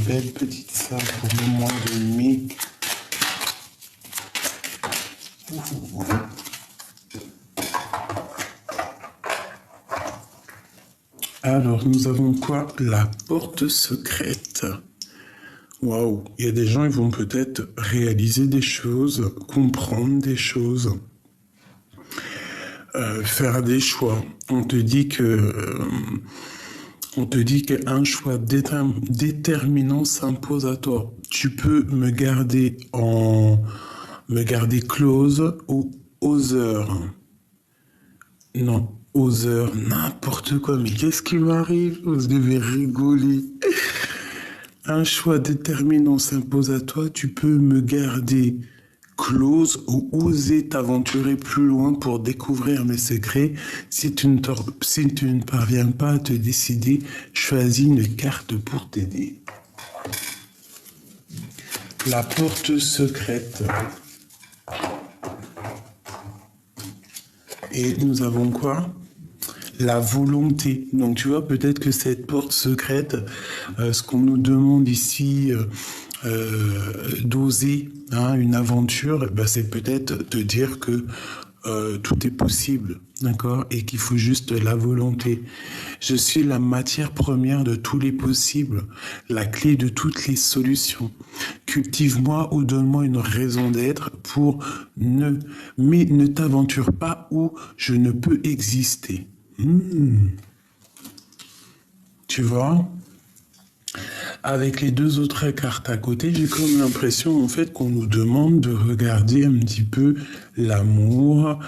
belle petite salle pour le mois de mai. Alors, nous avons quoi? La porte secrète. Waouh, il y a des gens, ils vont peut-être réaliser des choses, comprendre des choses, faire des choix. On te dit qu'un choix déterminant s'impose à toi. Tu peux me garder close ou other. Non, other, n'importe quoi. Mais qu'est-ce qui m'arrive? Vous devez rigoler. Un choix déterminant s'impose à toi. Tu peux me garder close ou oser t'aventurer plus loin pour découvrir mes secrets. Si tu ne parviens pas à te décider, choisis une carte pour t'aider. La porte secrète. Et nous avons quoi? La volonté. Donc tu vois, peut-être que cette porte secrète, ce qu'on nous demande ici, d'oser une aventure, c'est peut-être te dire que tout est possible, d'accord, et qu'il faut juste la volonté. Je suis la matière première de tous les possibles, la clé de toutes les solutions. Cultive-moi ou donne-moi une raison d'être mais ne t'aventure pas où je ne peux exister. Tu vois? Avec les deux autres cartes à côté, j'ai comme l'impression en fait qu'on nous demande de regarder un petit peu l'amour,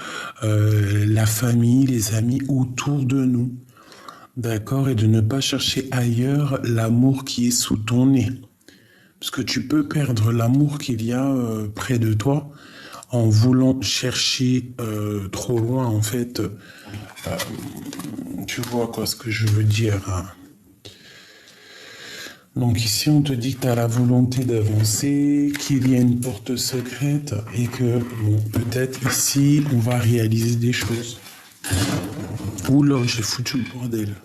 la famille, les amis autour de nous. D'accord? Et de ne pas chercher ailleurs l'amour qui est sous ton nez. Parce que tu peux perdre l'amour qu'il y a près de toi en voulant chercher trop loin en fait. Tu vois quoi ce que je veux dire, hein? Donc ici, on te dit que tu as la volonté d'avancer, qu'il y a une porte secrète et que, peut-être ici, on va réaliser des choses. Oula, j'ai foutu le bordel.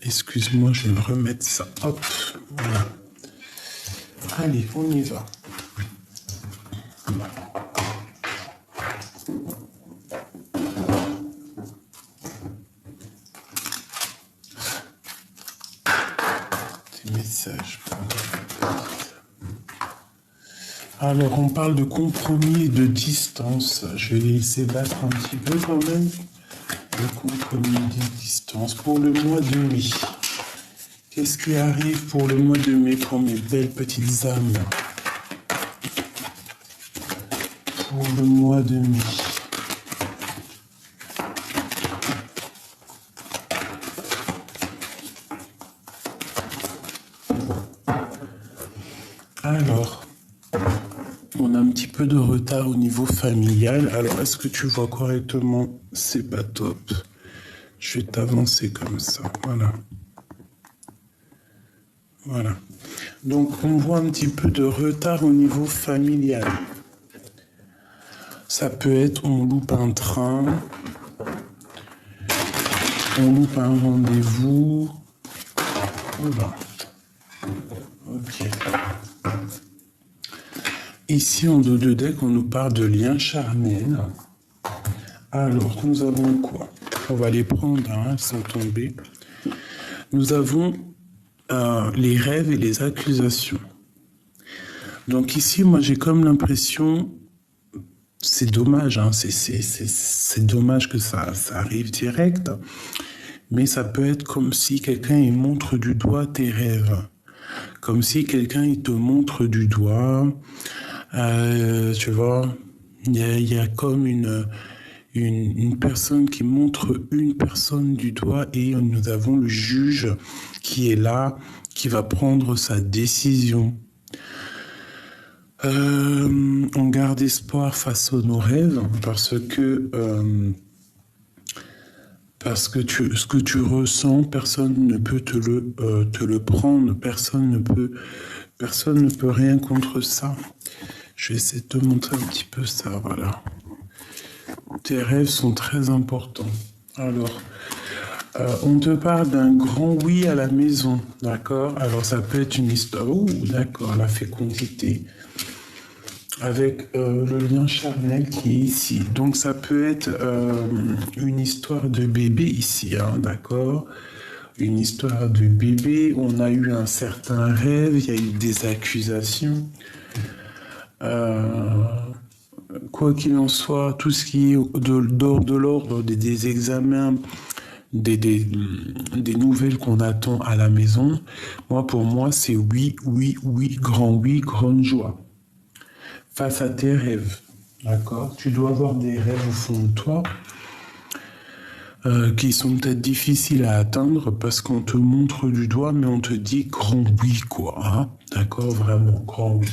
Excuse-moi, je vais me remettre ça. Hop, voilà. Allez, on y va. Message. Alors, on parle de compromis et de distance. Je vais les laisser battre un petit peu quand même. Le compromis et de distance pour le mois de mai. Qu'est-ce qui arrive pour le mois de mai pour mes belles petites âmes? Pour le mois de mai. Alors, on a un petit peu de retard au niveau familial. Alors, est-ce que tu vois correctement? C'est pas top. Je vais t'avancer comme ça. Voilà. Voilà. Donc, on voit un petit peu de retard au niveau familial. Ça peut être, on loupe un train, on loupe un rendez-vous. Voilà. Ok. Ici, en dos de deck, on nous parle de liens charnels. Alors, nous avons quoi? On va les prendre, elles sont tombées. Nous avons les rêves et les accusations. Donc ici, moi, j'ai comme l'impression, c'est dommage, c'est dommage que ça arrive direct, mais ça peut être comme si quelqu'un il montre du doigt tes rêves. Comme si quelqu'un il te montre du doigt. Tu vois, il y a comme une personne qui montre une personne du doigt et nous avons le juge qui est là, qui va prendre sa décision. On garde espoir face à nos rêves parce que ce que tu ressens, personne ne peut te le prendre, personne ne peut rien contre ça. Je vais essayer de te montrer un petit peu ça, voilà. Tes rêves sont très importants. Alors, On te parle d'un grand oui à la maison, d'accord? Alors ça peut être une histoire, ouh, d'accord, la fécondité, avec le lien charnel qui est ici. Donc ça peut être une histoire de bébé ici, hein, d'accord? Une histoire de bébé, on a eu un certain rêve, il y a eu des accusations. Quoi qu'il en soit, tout ce qui est de l'ordre des examens, des nouvelles qu'on attend à la maison, pour moi, c'est oui, oui, oui, grande joie. Face à tes rêves, d'accord? Tu dois avoir des rêves au fond de toi qui sont peut-être difficiles à atteindre parce qu'on te montre du doigt, mais on te dit grand oui, quoi. Hein? D'accord? Vraiment, grand oui.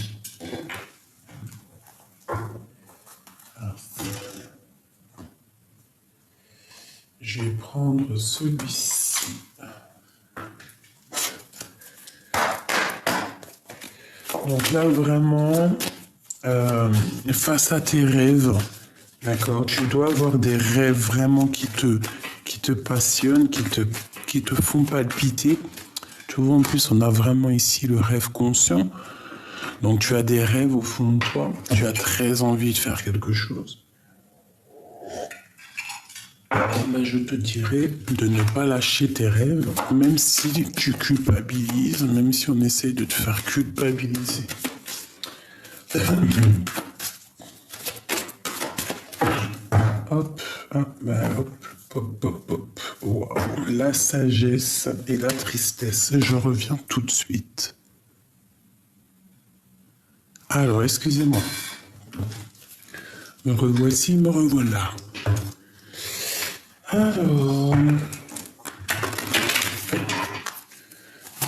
Je vais prendre celui-ci. Donc là, vraiment, face à tes rêves, d'accord, tu dois avoir des rêves vraiment qui te passionnent, qui te font palpiter. Tu vois, en plus, on a vraiment ici le rêve conscient. Donc tu as des rêves au fond de toi, tu as très envie de faire quelque chose. Je te dirais de ne pas lâcher tes rêves, même si tu culpabilises, même si on essaie de te faire culpabiliser. Hop, hop. Wow. La sagesse et la tristesse. Je reviens tout de suite. Alors, excusez-moi. Me revoici, me revoilà. Alors,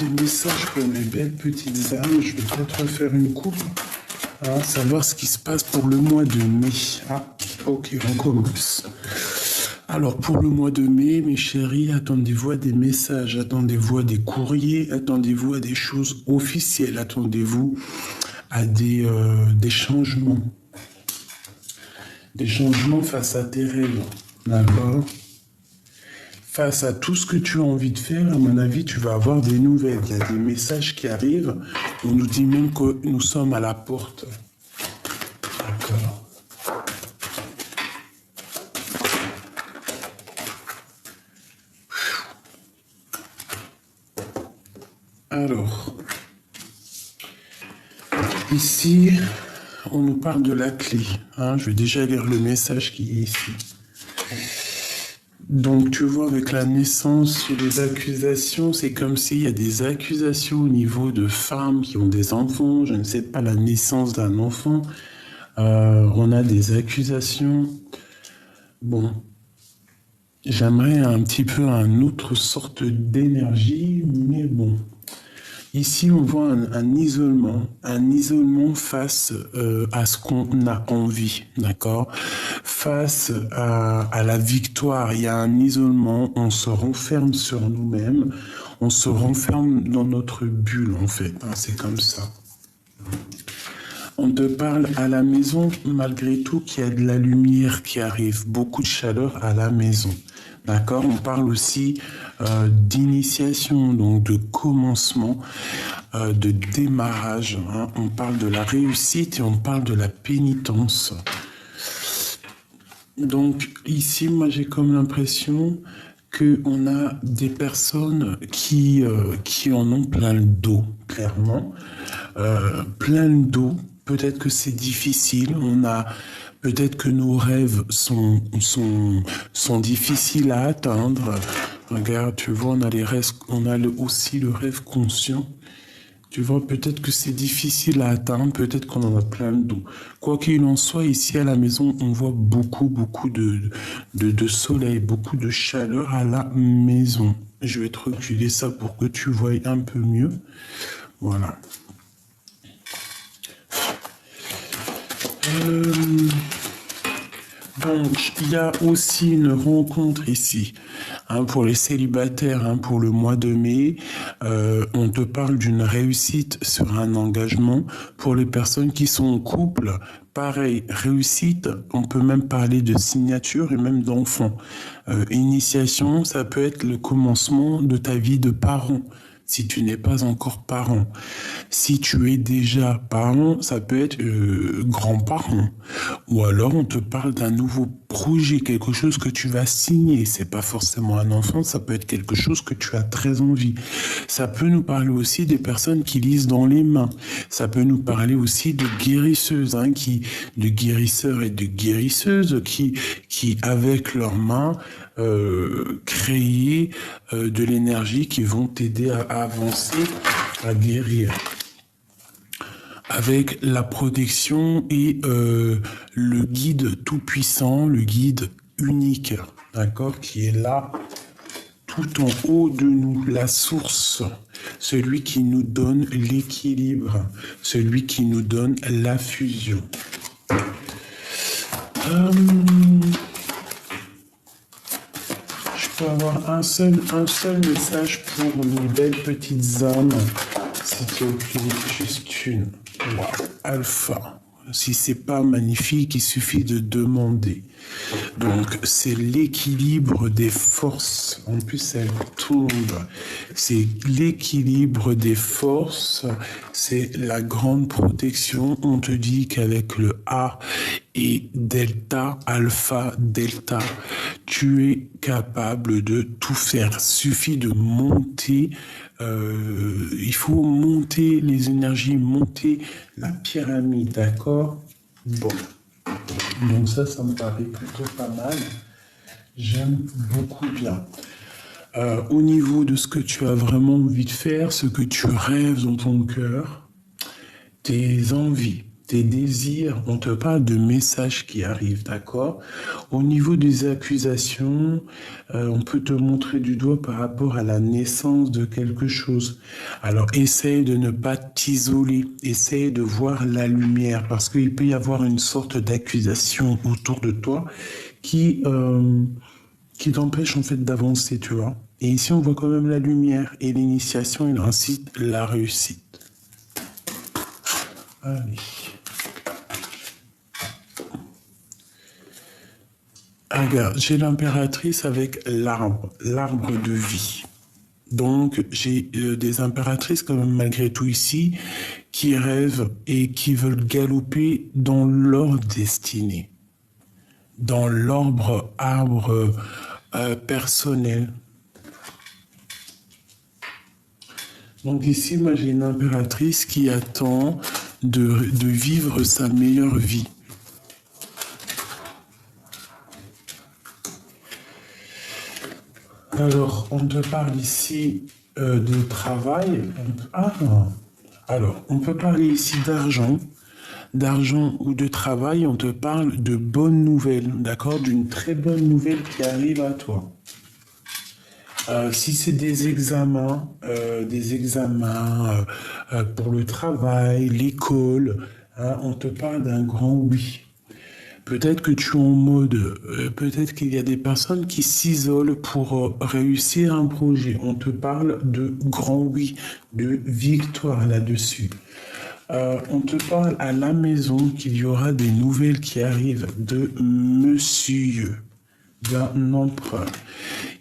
des messages pour mes belles petites âmes. Je vais peut-être refaire une coupe, savoir ce qui se passe pour le mois de mai. Ok, on commence. Alors, pour le mois de mai, mes chéris, attendez-vous à des messages, attendez-vous à des courriers, attendez-vous à des choses officielles, attendez-vous à des changements. Des changements face à tes rêves, d'accord? Face à tout ce que tu as envie de faire, à mon avis, tu vas avoir des nouvelles. Il y a des messages qui arrivent. On nous dit même que nous sommes à la porte. D'accord. Alors, ici, on nous parle de la clé. Je vais déjà lire le message qui est ici. Donc, tu vois, avec la naissance, les accusations, c'est comme s'il y a des accusations au niveau de femmes qui ont des enfants, je ne sais pas, la naissance d'un enfant. On a des accusations. Bon, j'aimerais un petit peu une autre sorte d'énergie, mais bon. Ici, on voit un isolement face à ce qu'on a envie, d'accord? Face à la victoire, il y a un isolement, on se renferme sur nous-mêmes, on se renferme dans notre bulle, en fait, c'est comme ça. On te parle à la maison, malgré tout, qu'il y a de la lumière qui arrive, beaucoup de chaleur à la maison. D'accord? On parle aussi d'initiation, donc de commencement, de démarrage. On parle de la réussite et on parle de la pénitence. Donc ici, moi j'ai comme l'impression qu'on a des personnes qui en ont plein le dos, clairement. Plein le dos. Peut-être que c'est difficile. Peut-être que nos rêves sont difficiles à atteindre. Regarde, tu vois, on a aussi le rêve conscient. Tu vois, peut-être que c'est difficile à atteindre, peut-être qu'on en a plein le dos. Quoi qu'il en soit, ici à la maison, on voit beaucoup de soleil, beaucoup de chaleur à la maison. Je vais te reculer ça pour que tu voies un peu mieux. Voilà. Donc, il y a aussi une rencontre ici Hein, pour les célibataires, hein, pour le mois de mai, on te parle d'une réussite sur un engagement. Pour les personnes qui sont en couple, pareil, réussite, on peut même parler de signature et même d'enfant. Initiation, ça peut être le commencement de ta vie de parent, si tu n'es pas encore parent. Si tu es déjà parent, ça peut être grand-parent. Ou alors on te parle d'un nouveau projet, quelque chose que tu vas signer. C'est pas forcément un enfant, ça peut être quelque chose que tu as très envie. Ça peut nous parler aussi des personnes qui lisent dans les mains. Ça peut nous parler aussi de guérisseuses, hein, de guérisseurs et de guérisseuses qui avec leurs mains, créer de l'énergie qui vont t'aider à avancer, à guérir. Avec la protection et le guide tout-puissant, le guide unique, d'accord, qui est là, tout en haut de nous, la source, celui qui nous donne l'équilibre, celui qui nous donne la fusion. Je peux avoir un seul message pour mes belles petites âmes, s'il te plaît, juste une. Wow. Alpha. Si c'est pas magnifique, il suffit de demander. Donc, c'est l'équilibre des forces. En plus, elle tombe. C'est l'équilibre des forces. C'est la grande protection. On te dit qu'avec le A et delta, alpha, delta, tu es capable de tout faire. Suffit de monter. Il faut monter les énergies, monter la pyramide, d'accord? Bon. Donc ça me paraît plutôt pas mal. J'aime beaucoup bien. Au niveau de ce que tu as vraiment envie de faire, ce que tu rêves dans ton cœur, tes envies, tes désirs, on te parle de messages qui arrivent, d'accord? Au niveau des accusations, on peut te montrer du doigt par rapport à la naissance de quelque chose. Alors, essaye de ne pas t'isoler, essaye de voir la lumière, parce qu'il peut y avoir une sorte d'accusation autour de toi qui t'empêche en fait d'avancer, tu vois. Et ici, on voit quand même la lumière et l'initiation, il incite la réussite. Allez. Regarde, j'ai l'impératrice avec l'arbre de vie. Donc, j'ai des impératrices quand même malgré tout ici qui rêvent et qui veulent galoper dans leur destinée, dans arbre personnel. Donc ici, moi, j'ai une impératrice qui attend de vivre sa meilleure vie. Alors, on te parle ici de travail. Alors, on peut parler ici d'argent ou de travail. On te parle de bonnes nouvelles, d'accord? D'une très bonne nouvelle qui arrive à toi. Si c'est des examens pour le travail, l'école, hein, on te parle d'un grand oui. Peut-être que tu es en mode, peut-être qu'il y a des personnes qui s'isolent pour réussir un projet. On te parle de grand oui, de victoire là-dessus. On te parle à la maison qu'il y aura des nouvelles qui arrivent de monsieur, d'un empereur.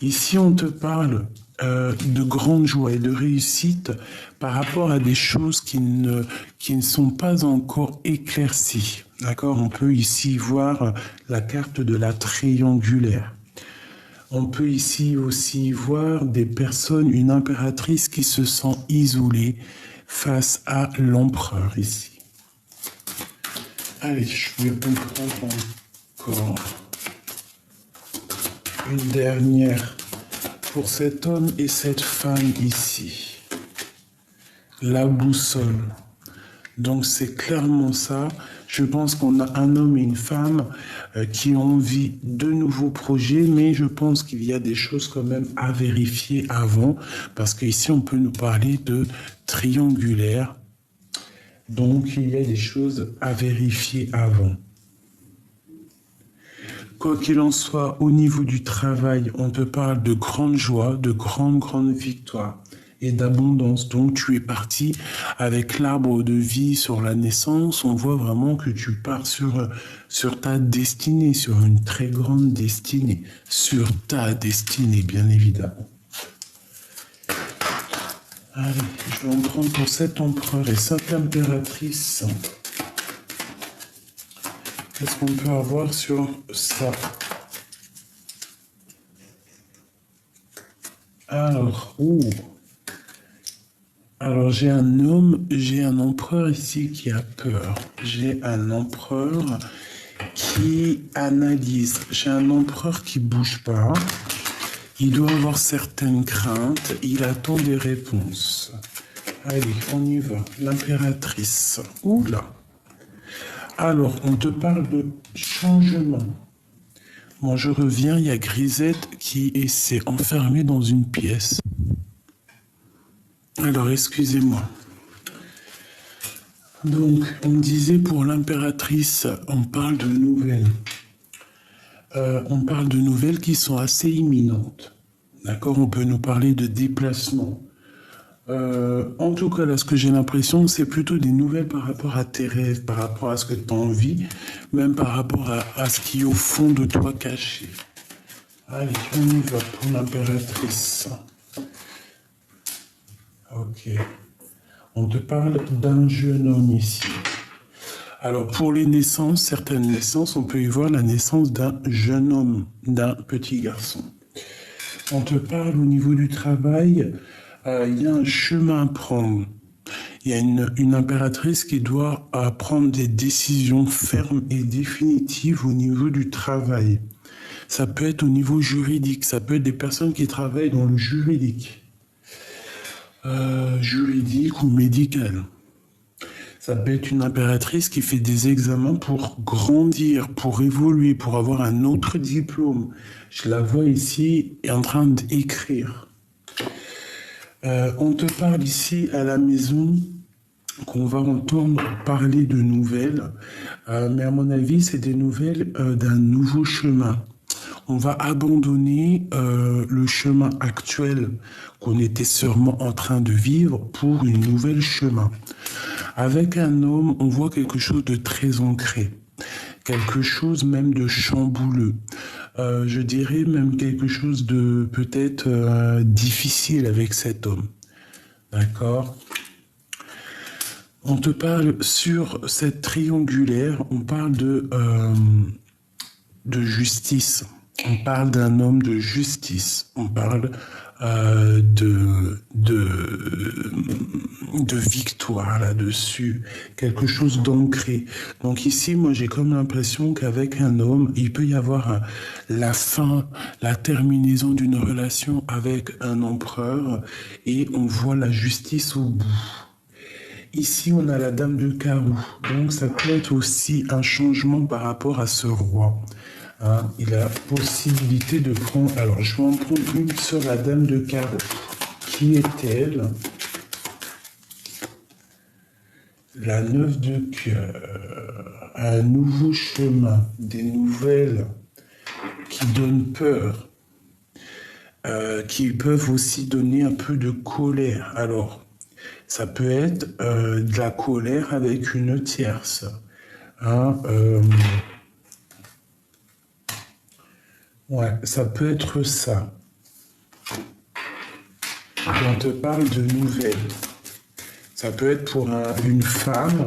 Ici, on te parle de grande joie et de réussite par rapport à des choses qui ne sont pas encore éclaircies. D'accord? On peut ici voir la carte de la triangulaire. On peut ici aussi voir des personnes, une impératrice qui se sent isolée face à l'empereur ici. Allez, je vais comprendre encore une dernière pour cet homme et cette femme ici. La boussole. Donc c'est clairement ça. Je pense qu'on a un homme et une femme qui ont envie de nouveaux projets, mais je pense qu'il y a des choses quand même à vérifier avant, parce qu'ici on peut nous parler de triangulaire. Donc il y a des choses à vérifier avant. Quoi qu'il en soit, au niveau du travail, on te parle de grande joie, de grande victoire et d'abondance. Donc tu es parti avec l'arbre de vie sur la naissance. On voit vraiment que tu pars sur ta destinée, sur une très grande destinée, sur ta destinée, bien évidemment. Allez, je vais en prendre pour cet empereur et cette impératrice. Qu'est-ce qu'on peut avoir sur ça? Alors, alors j'ai un homme, j'ai un empereur ici qui a peur. J'ai un empereur qui analyse. J'ai un empereur qui bouge pas. Il doit avoir certaines craintes. Il attend des réponses. Allez, on y va. L'impératrice. Oula. Alors, on te parle de changement. Moi, je reviens, il y a Grisette qui s'est enfermée dans une pièce. Alors, excusez-moi. Donc, on disait pour l'impératrice, on parle de nouvelles. On parle de nouvelles qui sont assez imminentes. D'accord? On peut nous parler de déplacement. En tout cas, là, ce que j'ai l'impression, c'est plutôt des nouvelles par rapport à tes rêves, par rapport à ce que tu as envie, même par rapport à ce qui est au fond de toi caché. Allez, on y va pour l'impératrice. Ok. On te parle d'un jeune homme ici. Alors, pour les naissances, certaines naissances, on peut y voir la naissance d'un jeune homme, d'un petit garçon. On te parle au niveau du travail, il y a un chemin à prendre. Il y a une impératrice qui doit prendre des décisions fermes et définitives au niveau du travail. Ça peut être au niveau juridique, ça peut être des personnes qui travaillent dans le juridique. Juridique ou médical. Ça peut être une impératrice qui fait des examens pour grandir, pour évoluer, pour avoir un autre diplôme. Je la vois ici en train d'écrire. On te parle ici à la maison qu'on va entendre parler de nouvelles, mais à mon avis, c'est des nouvelles d'un nouveau chemin. On va abandonner le chemin actuel qu'on était sûrement en train de vivre pour une nouvelle chemin. Avec un homme, on voit quelque chose de très ancré, quelque chose même de chambouleux. Je dirais même quelque chose de peut-être difficile avec cet homme. D'accord ? On te parle sur cette triangulaire, on parle de justice. On parle d'un homme de justice. On parle de victoire là-dessus. Quelque chose d'ancré. Donc ici, moi, j'ai comme l'impression qu'avec un homme, il peut y avoir la fin, la terminaison d'une relation avec un empereur et on voit la justice au bout. Ici, on a la dame de carreau. Donc, ça peut être aussi un changement par rapport à ce roi. Hein, il a la possibilité de prendre... Alors, je vais en prendre une sur la dame de carreau. Qui est-elle? La 9 de cœur. Un nouveau chemin. Des nouvelles qui donnent peur. Qui peuvent aussi donner un peu de colère. Alors, ça peut être de la colère avec une tierce. Hein, ouais, ça peut être ça. On te parle de nouvelles. Ça peut être pour une femme,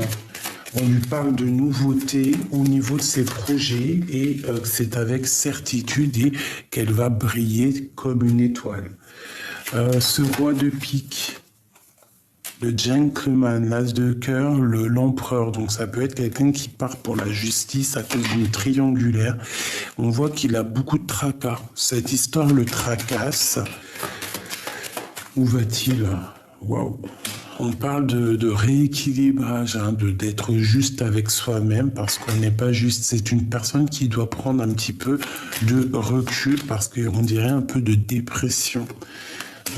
on lui parle de nouveautés au niveau de ses projets et c'est avec certitude et qu'elle va briller comme une étoile. Ce roi de pique, le gentleman, l'as de cœur, l'empereur. Donc ça peut être quelqu'un qui part pour la justice à cause d'une triangulaire. On voit qu'il a beaucoup de tracas. Cette histoire le tracasse. Où va-t-il? Waouh! On parle de rééquilibrage, hein, d'être juste avec soi-même parce qu'on n'est pas juste. C'est une personne qui doit prendre un petit peu de recul parce qu'on dirait un peu de dépression.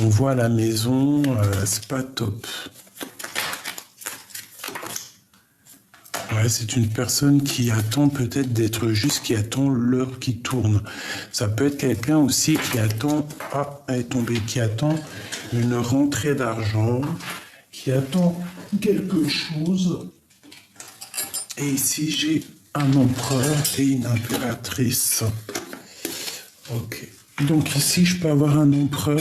On voit à la maison, c'est pas top. Ouais, c'est une personne qui attend peut-être d'être juste, qui attend l'heure qui tourne. Ça peut être quelqu'un aussi qui attend, elle est tombée, qui attend une rentrée d'argent, qui attend quelque chose. Et ici, j'ai un empereur et une impératrice. Ok. Donc ici, je peux avoir un empereur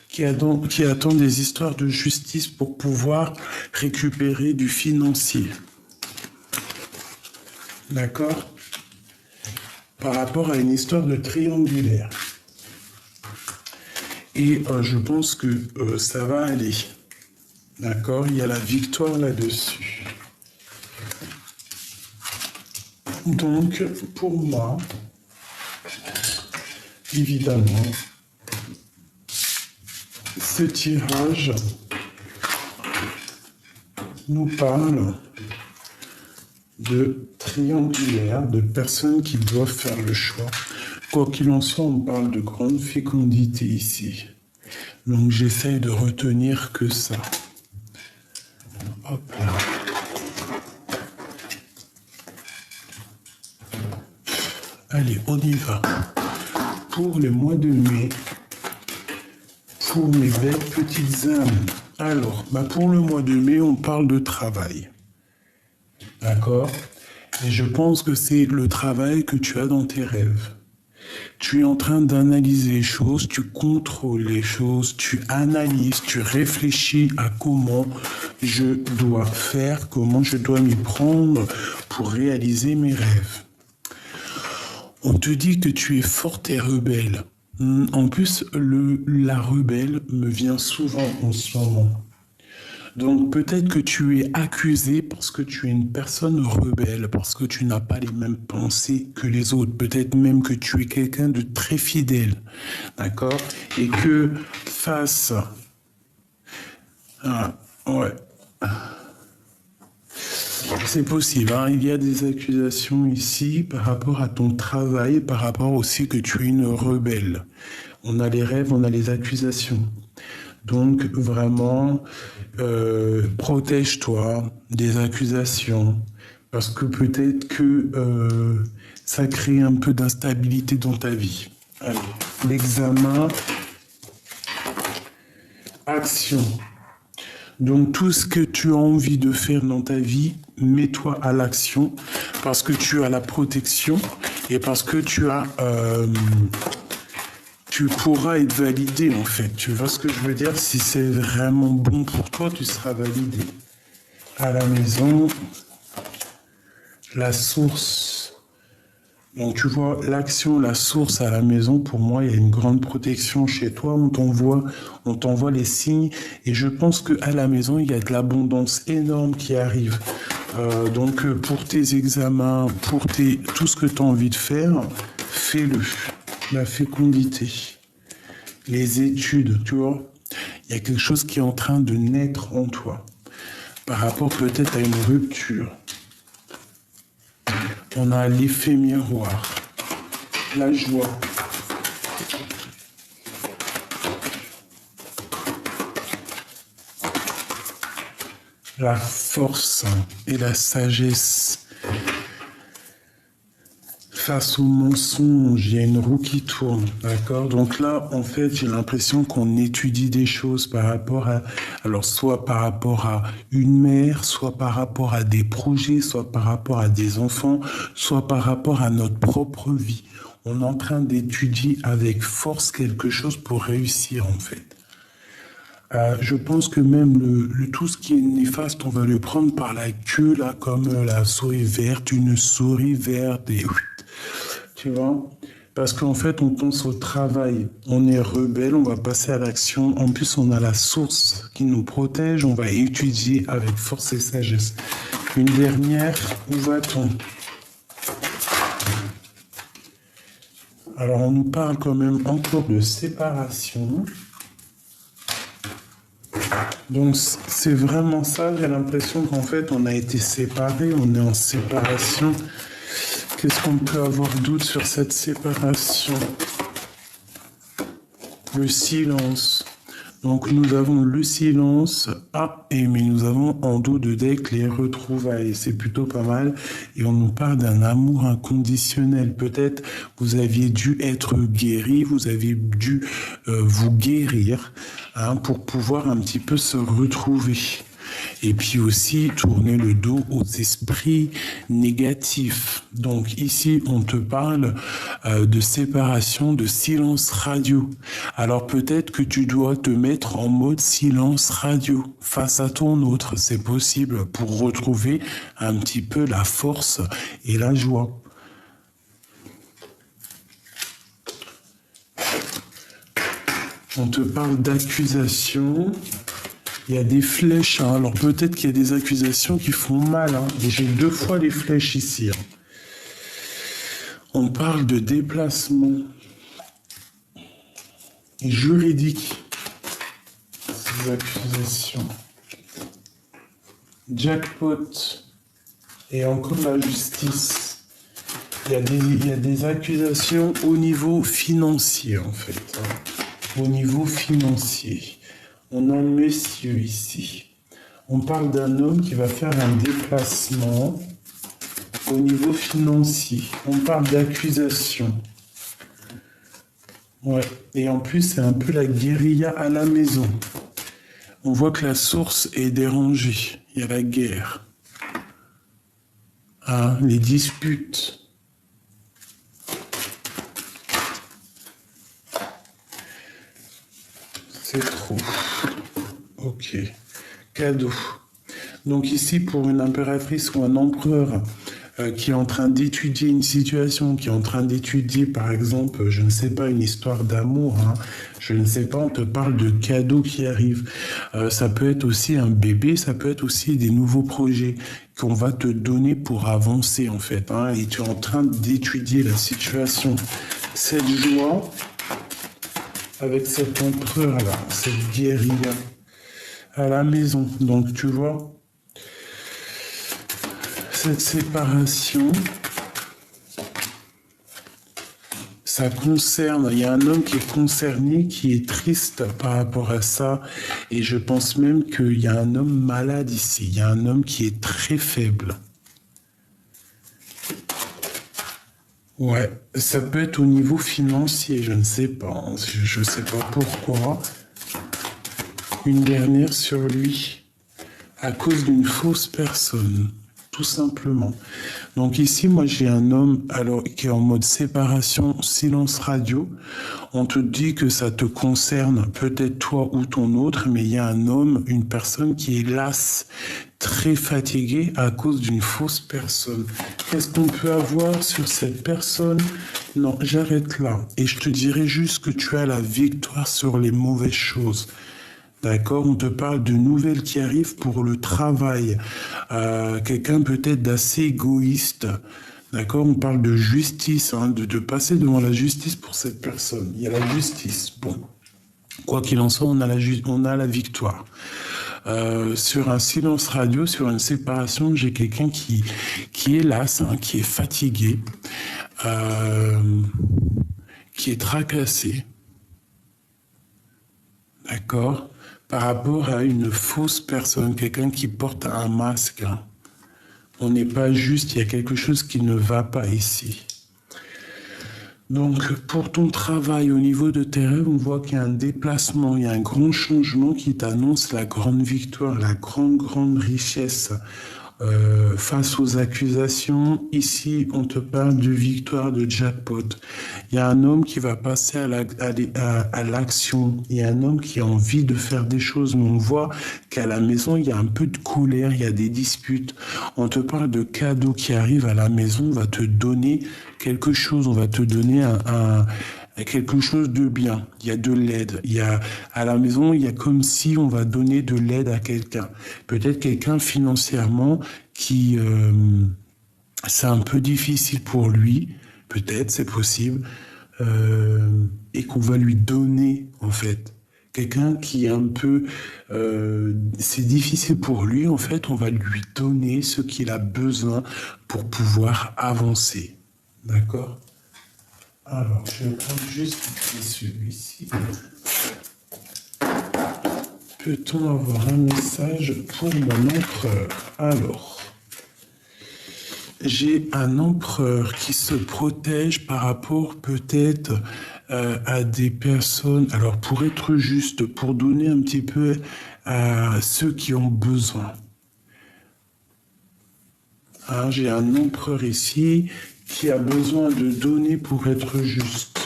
qui attend des histoires de justice pour pouvoir récupérer du financier. D'accord? Par rapport à une histoire de triangulaire. Et je pense que ça va aller. D'accord? Il y a la victoire là-dessus. Donc, pour moi, évidemment, ce tirage nous parle de triangulaire, de personnes qui doivent faire le choix. Quoi qu'il en soit, on parle de grande fécondité ici. Donc j'essaye de retenir que ça. Hop là. Allez, on y va. Pour le mois de mai, pour mes belles petites âmes. Alors, pour le mois de mai, on parle de travail. D'accord? Et je pense que c'est le travail que tu as dans tes rêves. Tu es en train d'analyser les choses, tu contrôles les choses, tu analyses, tu réfléchis à comment je dois faire, comment je dois m'y prendre pour réaliser mes rêves. On te dit que tu es forte et rebelle. En plus, la rebelle me vient souvent en ce moment. Donc peut-être que tu es accusé parce que tu es une personne rebelle, parce que tu n'as pas les mêmes pensées que les autres. Peut-être même que tu es quelqu'un de très fidèle, d'accord? Et que face... ouais. C'est possible, hein. Il y a des accusations ici par rapport à ton travail, par rapport aussi que tu es une rebelle. On a les rêves, on a les accusations. Donc vraiment, protège-toi des accusations, parce que peut-être que ça crée un peu d'instabilité dans ta vie. Allez, l'examen, action. Donc tout ce que tu as envie de faire dans ta vie, mets-toi à l'action, parce que tu as la protection et parce que tu pourras être validé en fait. Tu vois ce que je veux dire? Si c'est vraiment bon pour toi, tu seras validé. À la maison, la source. Donc tu vois, l'action, la source à la maison, pour moi, il y a une grande protection chez toi. On t'envoie les signes. Et je pense qu'à la maison, il y a de l'abondance énorme qui arrive. Donc pour tes examens, pour tout ce que tu as envie de faire, fais-le. La fécondité, les études, tu vois, il y a quelque chose qui est en train de naître en toi par rapport peut-être à une rupture. On a l'effet miroir, la joie. La force et la sagesse. Face au mensonge, il y a une roue qui tourne, d'accord? Donc là, en fait, j'ai l'impression qu'on étudie des choses par rapport à... Alors, soit par rapport à une mère, soit par rapport à des projets, soit par rapport à des enfants, soit par rapport à notre propre vie. On est en train d'étudier avec force quelque chose pour réussir, en fait. Je pense que même tout ce qui est néfaste, on va le prendre par la queue, là, comme la souris verte, une souris verte, et... Tu vois? Parce qu'en fait, on pense au travail. On est rebelle, on va passer à l'action. En plus, on a la source qui nous protège. On va étudier avec force et sagesse. Une dernière, où va-t-on? Alors, on nous parle quand même encore de séparation. Donc, c'est vraiment ça. J'ai l'impression qu'en fait, on a été séparés. On est en séparation. Qu'est-ce qu'on peut avoir doute sur cette séparation? Le silence. Donc nous avons le silence, mais nous avons en dos de deck les retrouvailles, c'est plutôt pas mal. Et on nous parle d'un amour inconditionnel. Peut-être vous aviez dû être guéri, vous avez dû vous guérir pour pouvoir un petit peu se retrouver. Et puis aussi tourner le dos aux esprits négatifs. Donc ici, on te parle de séparation, de silence radio. Alors peut-être que tu dois te mettre en mode silence radio face à ton autre. C'est possible pour retrouver un petit peu la force et la joie. On te parle d'accusation. Il y a des flèches, alors peut-être qu'il y a des accusations qui font mal. Et j'ai 2 fois les flèches ici. On parle de déplacement juridique. Ces accusations. Jackpot. Et encore la justice. Il y a des accusations au niveau financier, en fait. Au niveau financier. On a un monsieur ici. On parle d'un homme qui va faire un déplacement au niveau financier. On parle d'accusation. Ouais. Et en plus, c'est un peu la guérilla à la maison. On voit que la source est dérangée. Il y a la guerre. Les disputes. C'est trop. Ok. Cadeau. Donc ici, pour une impératrice ou un empereur qui est en train d'étudier une situation, qui est en train d'étudier, par exemple, je ne sais pas, une histoire d'amour, je ne sais pas, on te parle de cadeaux qui arrivent. Ça peut être aussi un bébé, ça peut être aussi des nouveaux projets qu'on va te donner pour avancer, en fait. Et tu es en train d'étudier la situation. Cette joie, avec cet empereur-là, cette guérilla à la maison. Donc, tu vois, cette séparation, ça concerne, il y a un homme qui est concerné, qui est triste par rapport à ça, et je pense même qu'il y a un homme malade ici, il y a un homme qui est très faible. Ouais, ça peut être au niveau financier, je ne sais pas, je ne sais pas pourquoi. Une dernière sur lui, à cause d'une fausse personne, tout simplement. Donc ici, moi j'ai un homme qui est en mode séparation, silence radio. On te dit que ça te concerne, peut-être toi ou ton autre, mais il y a un homme, une personne qui est lasse, très fatiguée à cause d'une fausse personne. Qu'est-ce qu'on peut avoir sur cette personne? Non, j'arrête là. Et je te dirai juste que tu as la victoire sur les mauvaises choses. D'accord, on te parle de nouvelles qui arrivent pour le travail. Quelqu'un peut-être d'assez égoïste. D'accord, on parle de justice, de passer devant la justice pour cette personne. Il y a la justice. Bon, quoi qu'il en soit, on a la victoire. Sur un silence radio, sur une séparation, j'ai quelqu'un qui est las, qui est fatigué, qui est tracassé. D'accord, par rapport à une fausse personne, quelqu'un qui porte un masque. On n'est pas juste, il y a quelque chose qui ne va pas ici. Donc, pour ton travail au niveau de tes rêves, on voit qu'il y a un déplacement, il y a un grand changement qui t'annonce la grande victoire, la grande richesse face aux accusations. Ici, on te parle de victoire, de jackpot. Il y a un homme qui va passer à l'action. Il y a un homme qui a envie de faire des choses. Mais on voit qu'à la maison, il y a un peu de colère, il y a des disputes. On te parle de cadeaux qui arrivent à la maison. On va te donner quelque chose. On va te donner quelque chose de bien. Il y a de l'aide. À la maison, il y a comme si on va donner de l'aide à quelqu'un. Peut-être quelqu'un financièrement qui c'est un peu difficile pour lui. Peut-être, c'est possible. Et qu'on va lui donner, en fait. Quelqu'un qui est un peu... c'est difficile pour lui, en fait. On va lui donner ce qu'il a besoin pour pouvoir avancer. D'accord ? Alors, je vais prendre juste celui-ci. Peut-on avoir un message pour mon empereur? Alors, j'ai un empereur qui se protège par rapport peut-être à des personnes. Alors, pour être juste, pour donner un petit peu à ceux qui ont besoin. Hein, j'ai un empereur ici qui a besoin de donner pour être juste.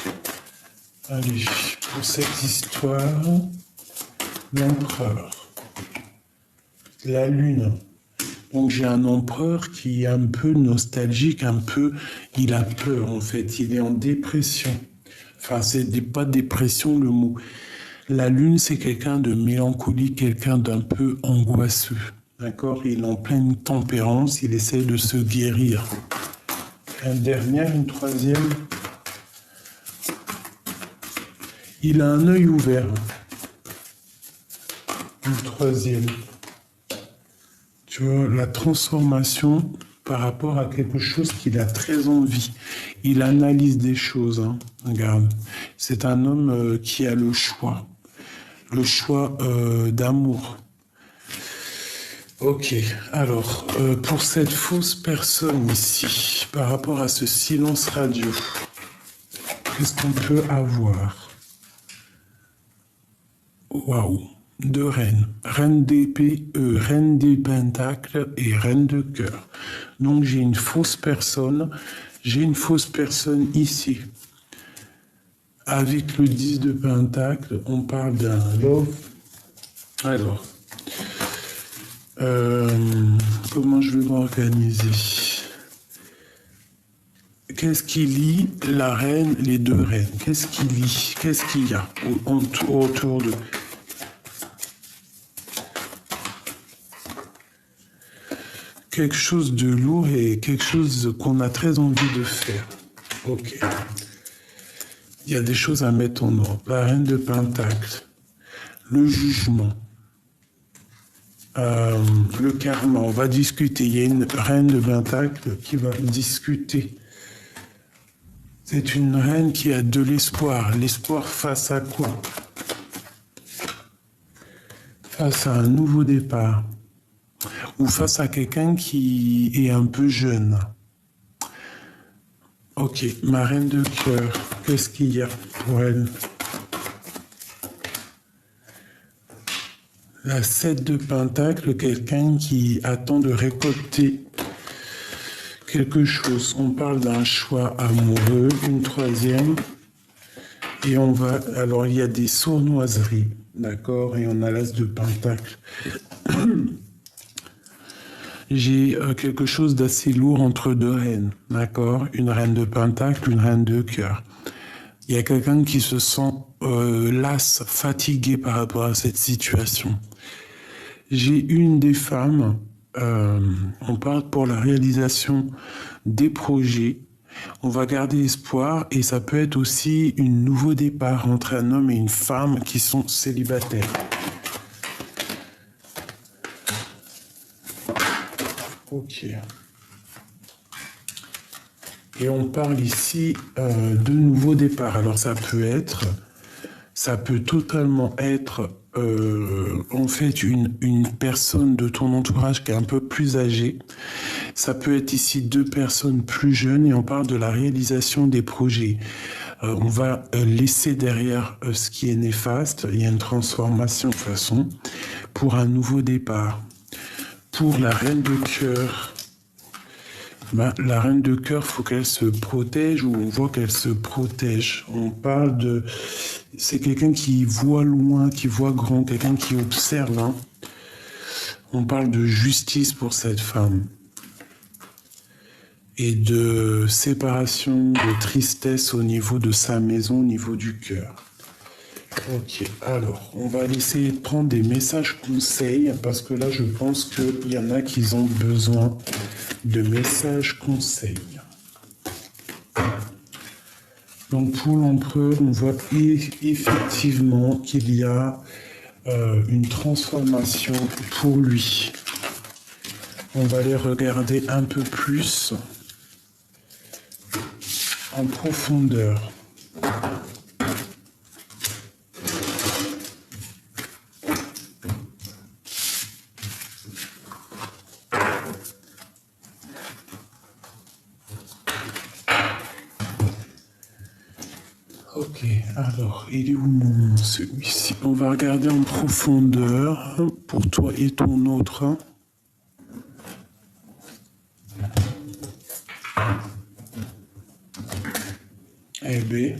Allez, pour cette histoire, l'empereur, la lune. Donc j'ai un empereur qui est un peu nostalgique, il a peur en fait, il est en dépression. Enfin, pas dépression le mot. La lune, c'est quelqu'un de mélancolique, quelqu'un d'un peu angoisseux. D'accord? Il est en pleine tempérance, il essaie de se guérir. Une troisième. Il a un œil ouvert. Une troisième. Tu vois, la transformation par rapport à quelque chose qu'il a très envie. Il analyse des choses, hein. Regarde. C'est un homme qui a le choix d'amour. Ok, alors, pour cette fausse personne ici, par rapport à ce silence radio, qu'est-ce qu'on peut avoir? Waouh, deux reines, reine d'épée, reine des pentacles et reine de cœur. Donc j'ai une fausse personne ici. Avec le 10 de pentacle, on parle d'un love. Alors, comment je vais m'organiser? Qu'est-ce qui lie la reine, les deux reines? Qu'est-ce qui lie? Qu'est-ce qu'il y a autour de... Quelque chose de lourd et quelque chose qu'on a très envie de faire. Ok. Il y a des choses à mettre en ordre. La reine de pentacle, le jugement, le karma, on va discuter. Il y a une reine de pentacle qui va discuter. C'est une reine qui a de l'espoir. L'espoir face à quoi? Face à un nouveau départ. Ou face à quelqu'un qui est un peu jeune. Ok, ma reine de cœur, qu'est-ce qu'il y a pour elle? La 7 de pentacle, quelqu'un qui attend de récolter quelque chose. On parle d'un choix amoureux, une troisième. Et on va... Alors, il y a des sournoiseries, d'accord? Et on a l'as de pentacle. J'ai quelque chose d'assez lourd entre deux reines, d'accord? Une reine de pentacle, une reine de cœur. Il y a quelqu'un qui se sent lasse, fatigué par rapport à cette situation. J'ai une des femmes, on parle pour la réalisation des projets. On va garder espoir et ça peut être aussi un nouveau départ entre un homme et une femme qui sont célibataires. Ok. Et on parle ici de nouveau départ. Alors ça peut totalement être en fait une personne de ton entourage qui est un peu plus âgée. Ça peut être ici deux personnes plus jeunes et on parle de la réalisation des projets. On va laisser derrière ce qui est néfaste. Il y a une transformation de toute façon pour un nouveau départ. Pour la reine de cœur, la reine de cœur, faut qu'elle se protège ou on voit qu'elle se protège. On parle de... C'est quelqu'un qui voit loin, qui voit grand, quelqu'un qui observe. Hein. On parle de justice pour cette femme. Et de séparation, de tristesse au niveau de sa maison, au niveau du cœur. Ok, alors, on va essayer de prendre des messages conseils, parce que là, je pense qu'il y en a qui ont besoin de messages conseils. Donc, pour l'empereur, on voit effectivement qu'il y a une transformation pour lui. On va les regarder un peu plus en profondeur. Ok, alors, il est où celui-ci? On va regarder en profondeur pour toi et ton autre. Eh bien.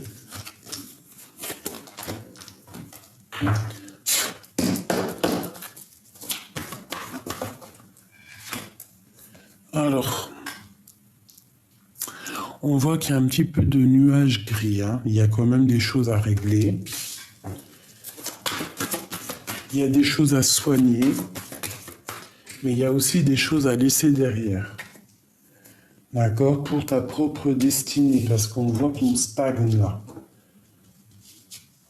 Alors, on voit qu'il y a un petit peu de nuages gris. Hein. Il y a quand même des choses à régler. Il y a des choses à soigner. Mais il y a aussi des choses à laisser derrière. D'accord? Pour ta propre destinée. Parce qu'on voit qu'on stagne là.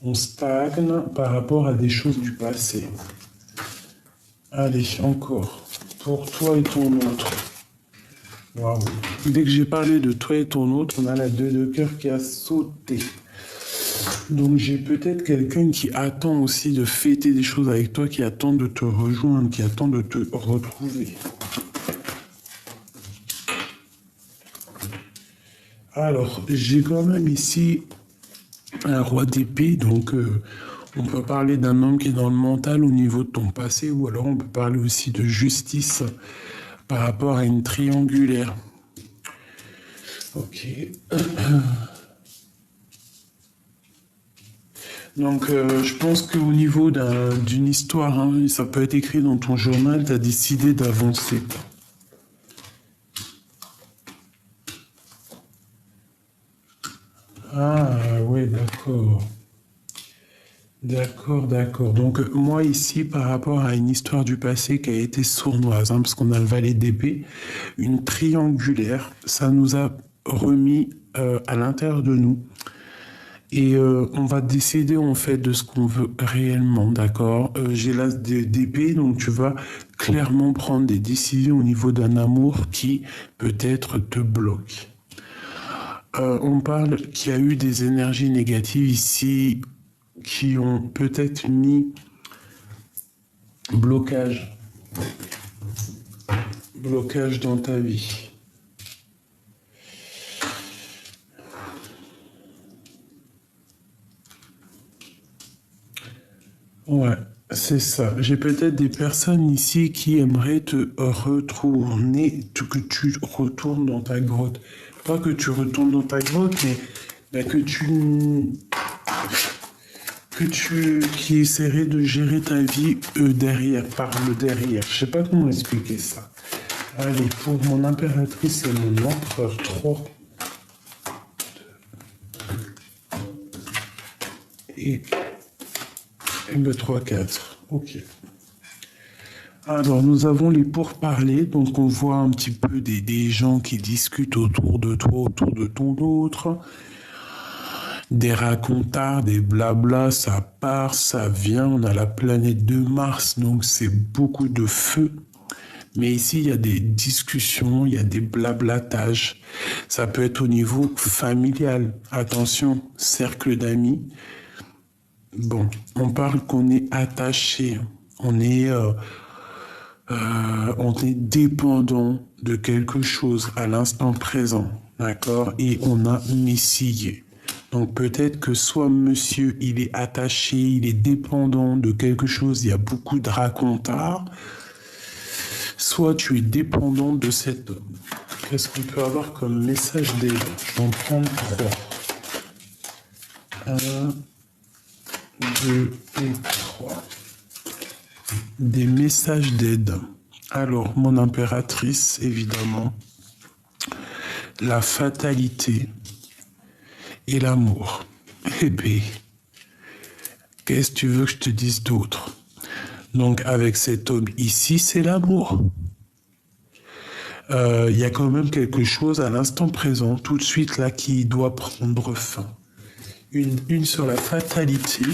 On stagne par rapport à des choses du passé. Allez, encore. Pour toi et ton autre. Waouh. Dès que j'ai parlé de toi et ton autre, on a la 2 de cœur qui a sauté. Donc j'ai peut-être quelqu'un qui attend aussi de fêter des choses avec toi, qui attend de te rejoindre, qui attend de te retrouver. Alors, j'ai quand même ici un roi d'épée, donc on peut parler d'un homme qui est dans le mental au niveau de ton passé, ou alors on peut parler aussi de justice par rapport à une triangulaire. Ok. Donc, je pense qu'au niveau d'une histoire, hein, ça peut être écrit dans ton journal, tu as décidé d'avancer. Ah, oui, d'accord. D'accord. Donc, moi, ici, par rapport à une histoire du passé qui a été sournoise, hein, parce qu'on a le valet d'épée, une triangulaire, ça nous a remis à l'intérieur de nous. Et on va décider en fait de ce qu'on veut réellement, d'accord? J'ai l'as d'épée, donc tu vas clairement prendre des décisions au niveau d'un amour qui peut-être te bloque. On parle qu'il y a eu des énergies négatives ici qui ont peut-être mis blocage dans ta vie. Ouais, c'est ça. J'ai peut-être des personnes ici qui aimeraient te retourner, que tu retournes dans ta grotte. Pas que tu retournes dans ta grotte, mais qui essaierait de gérer ta vie derrière, par le derrière. Je sais pas comment expliquer ça. Allez, pour mon impératrice et mon empereur 3. Et le 3-4. Ok. Alors, nous avons les pourparlers. Donc, on voit un petit peu des gens qui discutent autour de toi, autour de ton autre. Des racontards, des blabla, ça part, ça vient. On a la planète de Mars, donc c'est beaucoup de feu. Mais ici, il y a des discussions, il y a des blablatages. Ça peut être au niveau familial. Attention, cercle d'amis. Bon, on parle qu'on est attaché, on est dépendant de quelque chose à l'instant présent, d'accord? Et on a messillé. Donc peut-être que soit monsieur, il est attaché, il est dépendant de quelque chose, il y a beaucoup de racontards, soit tu es dépendant de cet homme. Qu'est-ce qu'on peut avoir comme message d'aide? Je vais en prendre 3. 1, 2 et 3. Des messages d'aide. Alors, mon impératrice, évidemment, la fatalité et l'amour. Eh bien, qu'est-ce que tu veux que je te dise d'autre? Donc, avec cet homme ici, c'est l'amour. Il y a quand même quelque chose à l'instant présent, tout de suite là, qui doit prendre fin. Une sur la fatalité.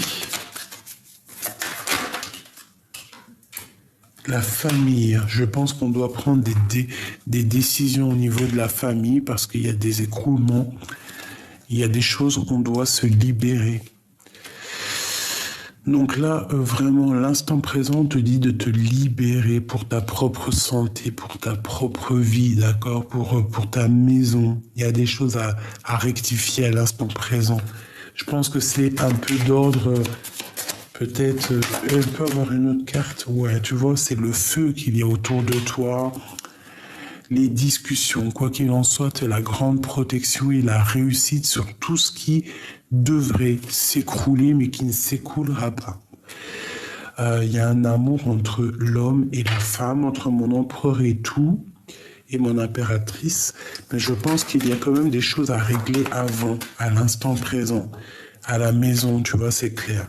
La famille. Je pense qu'on doit prendre des décisions au niveau de la famille parce qu'il y a des écroulements. Il y a des choses qu'on doit se libérer. Donc là, vraiment, l'instant présent te dit de te libérer pour ta propre santé, pour ta propre vie, d'accord, pour ta maison. Il y a des choses à rectifier à l'instant présent. Je pense que c'est un peu d'ordre, peut-être, elle peut avoir une autre carte. Ouais, tu vois, c'est le feu qu'il y a autour de toi. Les discussions, quoi qu'il en soit, tu as la grande protection et la réussite sur tout ce qui devrait s'écrouler, mais qui ne s'écoulera pas. Il y a un amour entre l'homme et la femme, entre mon empereur et tout, et mon impératrice, mais je pense qu'il y a quand même des choses à régler avant, à l'instant présent, à la maison, tu vois, c'est clair.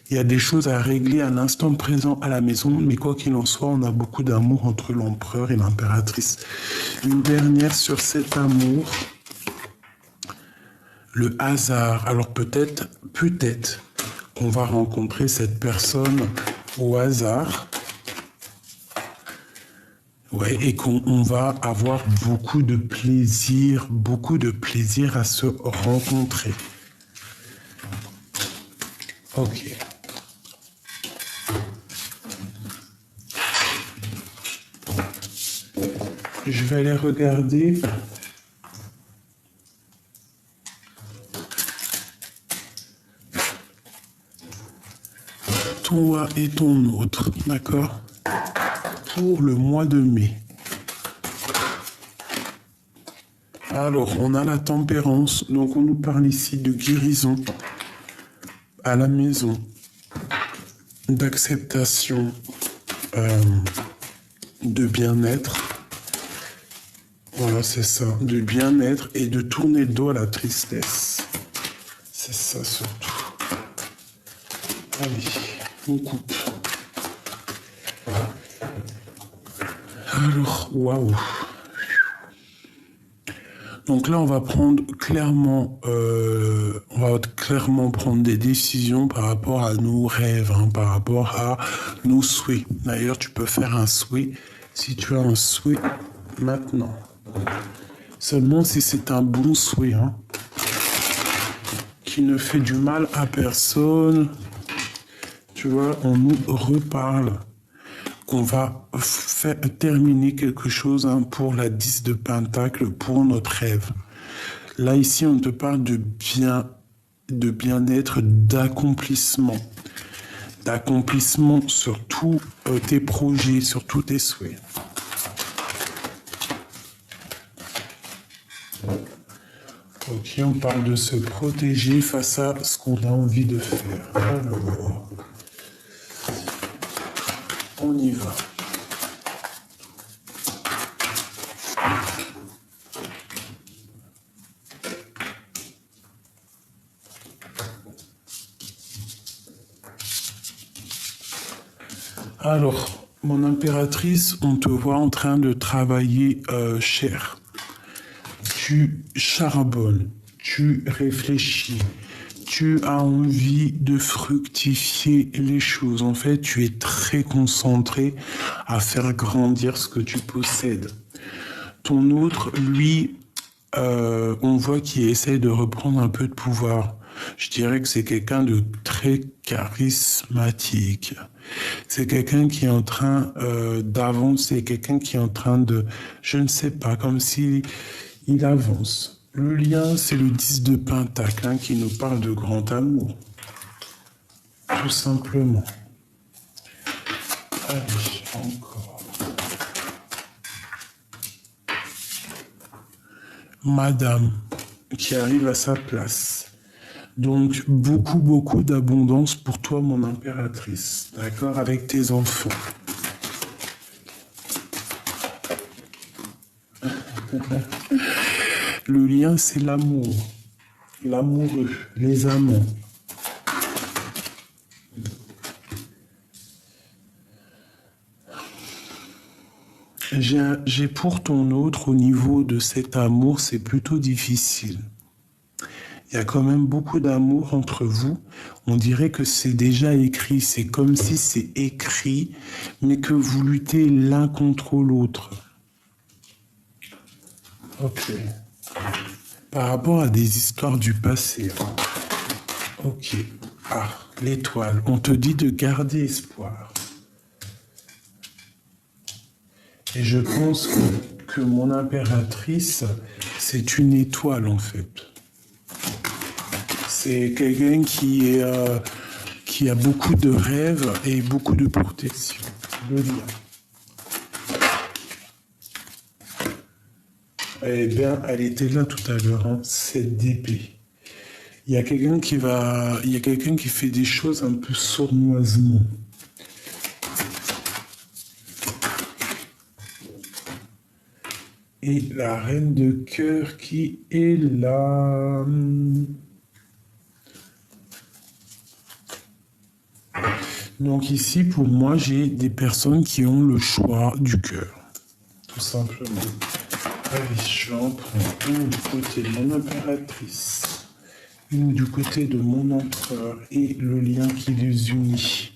Il y a des choses à régler à l'instant présent à la maison, mais quoi qu'il en soit, on a beaucoup d'amour entre l'empereur et l'impératrice. Une dernière sur cet amour, le hasard. Alors peut-être qu'on va rencontrer cette personne au hasard. Ouais, et qu'on va avoir beaucoup de plaisir à se rencontrer. Ok. Je vais aller regarder. Toi et ton autre, d'accord? Pour le mois de mai. Alors, on a la tempérance, donc on nous parle ici de guérison à la maison, d'acceptation, de bien-être. Voilà, c'est ça, de bien-être et de tourner le dos à la tristesse. C'est ça surtout. Allez, on coupe. Alors, waouh. Donc là, on va clairement prendre des décisions par rapport à nos rêves, par rapport à nos souhaits. D'ailleurs, tu peux faire un souhait si tu as un souhait maintenant. Seulement si c'est un bon souhait, qui ne fait du mal à personne. Tu vois, on nous reparle qu'on va terminer quelque chose pour la 10 de Pentacle, pour notre rêve. Là, ici, on te parle de bien-être, d'accomplissement. D'accomplissement sur tous tes projets, sur tous tes souhaits. Ok, on parle de se protéger face à ce qu'on a envie de faire. Alors, on y va. Alors, mon impératrice, on te voit en train de travailler cher. Tu charbonnes, tu réfléchis, tu as envie de fructifier les choses. En fait, tu es très concentré à faire grandir ce que tu possèdes. Ton autre, lui, on voit qu'il essaie de reprendre un peu de pouvoir. Je dirais que c'est quelqu'un de très charismatique. C'est quelqu'un qui est en train d'avancer, quelqu'un qui est en train de, je ne sais pas, comme si il avance. Le lien, c'est le 10 de Pentacle, qui nous parle de grand amour. Tout simplement. Allez, encore. Madame, qui arrive à sa place. Donc, beaucoup d'abondance pour toi, mon impératrice. D'accord? Avec tes enfants. Le lien, c'est l'amour. L'amoureux, les amants. J'ai pour ton autre, au niveau de cet amour, c'est plutôt difficile. Il y a quand même beaucoup d'amour entre vous. On dirait que c'est déjà écrit. C'est comme si c'est écrit, mais que vous luttez l'un contre l'autre. Ok. Par rapport à des histoires du passé. Ok. Ah, l'étoile. On te dit de garder espoir. Et je pense que mon impératrice, c'est une étoile en fait. C'est quelqu'un qui a beaucoup de rêves et beaucoup de protection. Le lion. Eh bien, elle était là tout à l'heure, hein, cette d'épée. Il y a quelqu'un qui fait des choses un peu sournoisement. Et la reine de cœur qui est là. Donc ici, pour moi, j'ai des personnes qui ont le choix du cœur. Tout simplement. Allez, j'en prends une du côté de mon impératrice, une du côté de mon empereur et le lien qui les unit.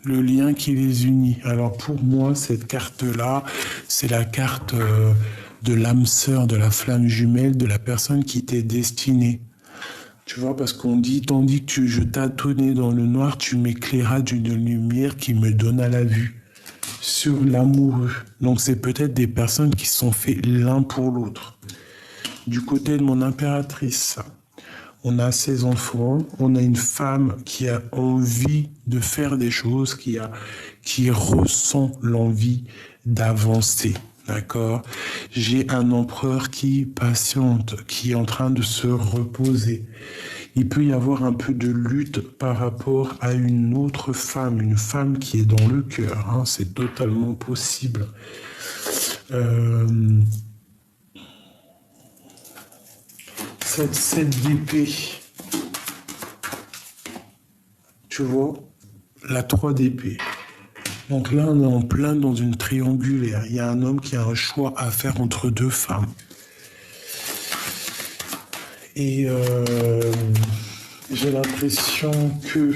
Le lien qui les unit. Alors pour moi, cette carte-là, c'est la carte de l'âme sœur, de la flamme jumelle, de la personne qui t'est destinée. Tu vois, parce qu'on dit, tandis que je tâtonnais dans le noir, tu m'éclairas d'une lumière qui me donna la vue sur l'amoureux. Donc c'est peut-être des personnes qui sont faites l'un pour l'autre. Du côté de mon impératrice, on a ses enfants, on a une femme qui a envie de faire des choses, qui ressent l'envie d'avancer, d'accord? J'ai un empereur qui patiente, qui est en train de se reposer. Il peut y avoir un peu de lutte par rapport à une autre femme, une femme qui est dans le cœur, hein, c'est totalement possible. Cette d'épée, tu vois, la 3 d'épée. Donc là, on est en plein dans une triangulaire. Il y a un homme qui a un choix à faire entre deux femmes. Et j'ai l'impression que...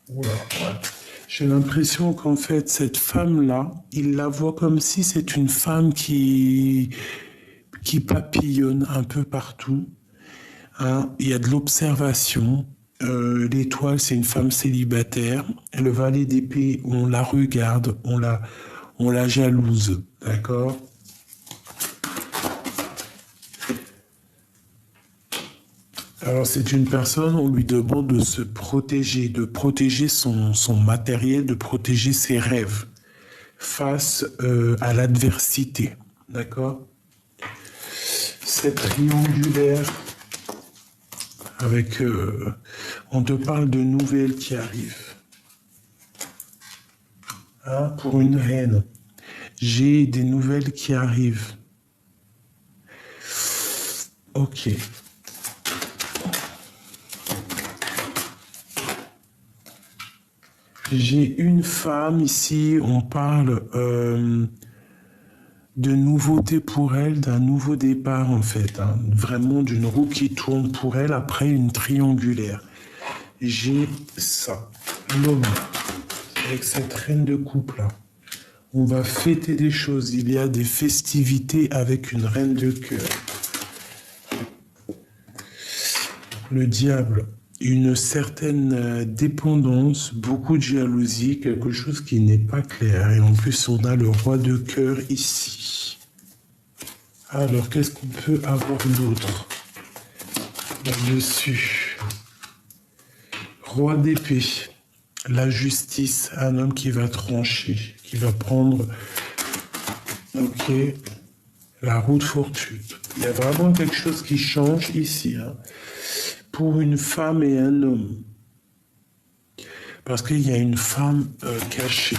Oula, ouais. J'ai l'impression qu'en fait, cette femme-là, il la voit comme si c'est une femme qui papillonne un peu partout. Hein. Il y a de l'observation. L'étoile, c'est une femme célibataire. Le valet d'épée, on la regarde, on la jalouse. D'accord ? Alors c'est une personne, on lui demande de se protéger, de protéger son matériel, de protéger ses rêves face à l'adversité. D'accord ? C'est triangulaire avec... on te parle de nouvelles qui arrivent. Hein, pour une reine. J'ai des nouvelles qui arrivent. Ok. J'ai une femme ici, on parle de nouveauté pour elle, d'un nouveau départ en fait, hein, vraiment d'une roue qui tourne pour elle après une triangulaire. J'ai ça, l'homme, avec cette reine de coupe là. On va fêter des choses, il y a des festivités avec une reine de cœur. Le diable. Une certaine dépendance, beaucoup de jalousie, quelque chose qui n'est pas clair. Et en plus, on a le roi de cœur ici. Alors, qu'est-ce qu'on peut avoir d'autre là-dessus? Roi d'épée, la justice, un homme qui va trancher, qui va prendre, ok, la roue de fortune. Il y a vraiment quelque chose qui change ici, hein. Pour une femme et un homme. Parce qu'il y a une femme cachée.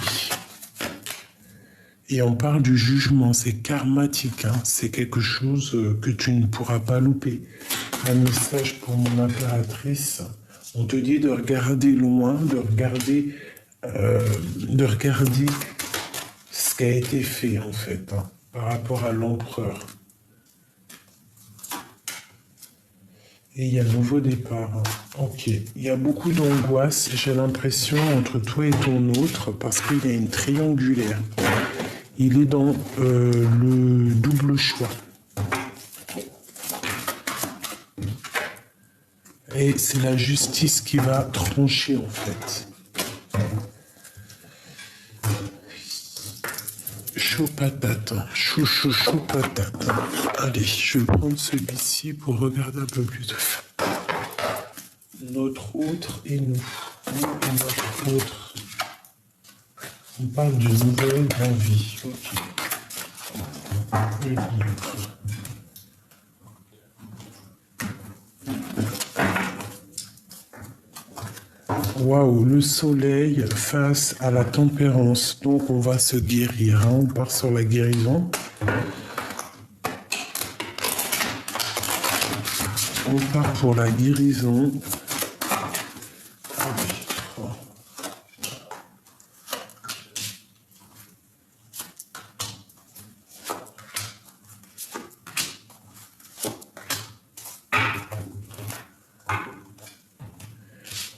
Et on parle du jugement, c'est karmatique, hein. C'est quelque chose que tu ne pourras pas louper. Un message pour mon impératrice. On te dit de regarder loin, de regarder ce qui a été fait en fait, hein, par rapport à l'empereur. Et il y a un nouveau départ. Ok. Il y a beaucoup d'angoisse, j'ai l'impression, entre toi et ton autre, parce qu'il y a une triangulaire. Il est dans le double choix. Et c'est la justice qui va trancher, en fait. chaud patate. Chaud, chaud, chaud patate. Allez, je vais prendre celui-ci pour regarder un peu plus de fin. Notre autre et nous. Nous et notre autre. On parle de nouvelle envie. Ok. Le livre. Waouh, le soleil face à la tempérance. Donc on va se guérir. Hein. On part sur la guérison. On part pour la guérison.